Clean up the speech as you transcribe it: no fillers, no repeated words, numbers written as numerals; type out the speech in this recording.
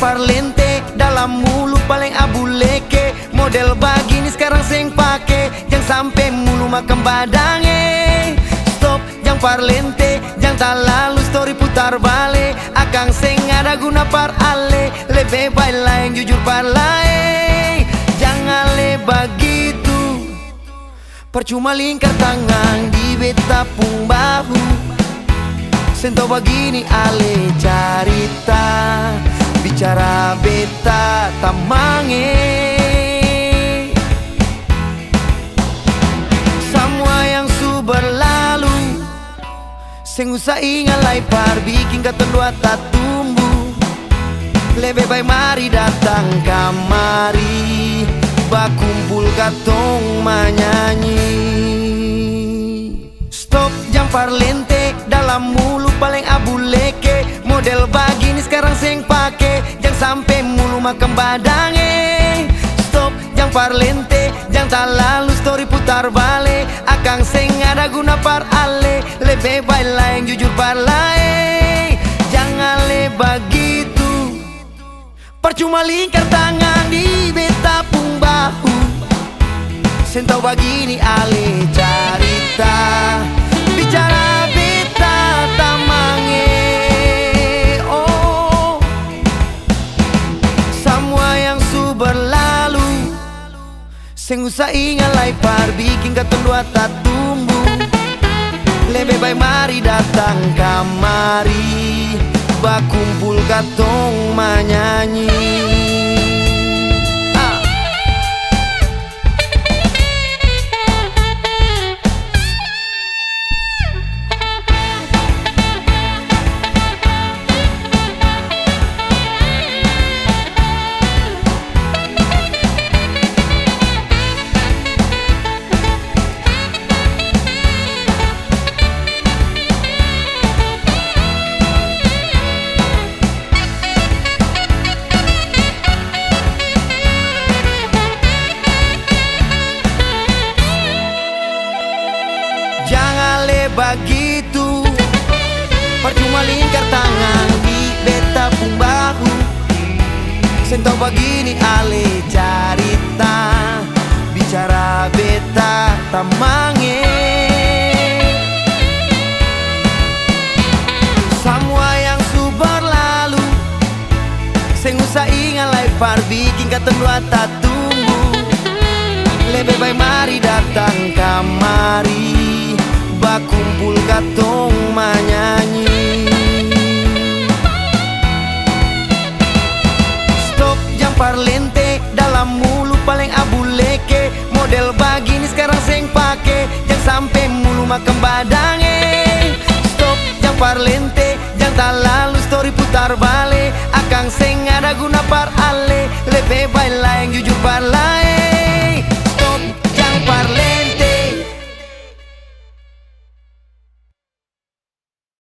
parlente, dalam mulut paling abu leke. Model begini sekarang seng pake, jangan sampai mulu makan badange. Stop, jangan parlente, jangan tak lalu story putar balik. Akang seng ada guna par ale, lebih baik lah yang jujur parlay. Jangan le begitu, percuma lingkar tangan di beta pung bahu. Sento begini ale carita, bicara beta tamange. Semua yang su berlalu, seng usah ingat lai par bikin kata dua tak tumbuh. Lebih baik mari datang kamari, bakumpul katong menyanyi. Stop, jangan parlente, dalam mulut paling abu leke. Model begini sekarang seng pake, jangan sampai mulu makan badange. Stop, jangan parlente, jangan tak lalu story putar balik. Akang seng ada guna par ale, lebih baik lah yang jujur parlay. Jangan le begitu, percuma lingkar tangan di beta pung bahu. Sentau begini ale carita, bicara beta tamange. Oh, semua yang su berlalu, seng usah ingat lai par bikin kata dua tak tumbuh. Lebih baik mari datang kamari, bakumpul katong menyanyi. Begitu, percuma lingkar tangan di beta pung bahu. Sentau begini ale carita, bicara beta tamange. Semua yang su berlalu, seng usah ingat lai par bikin kata dua tak tumbuh. Lebih baik mari datang kamari, bakumpul katong menyanyi. Stop, jangan parlente, dalam mulut paling abu leke. Model begini sekarang seng pake, jangan sampai mulu makan badange. Stop, jangan parlente, jangan tak lalu story putar balik. Akang seng ada guna par ale, lebih baik lah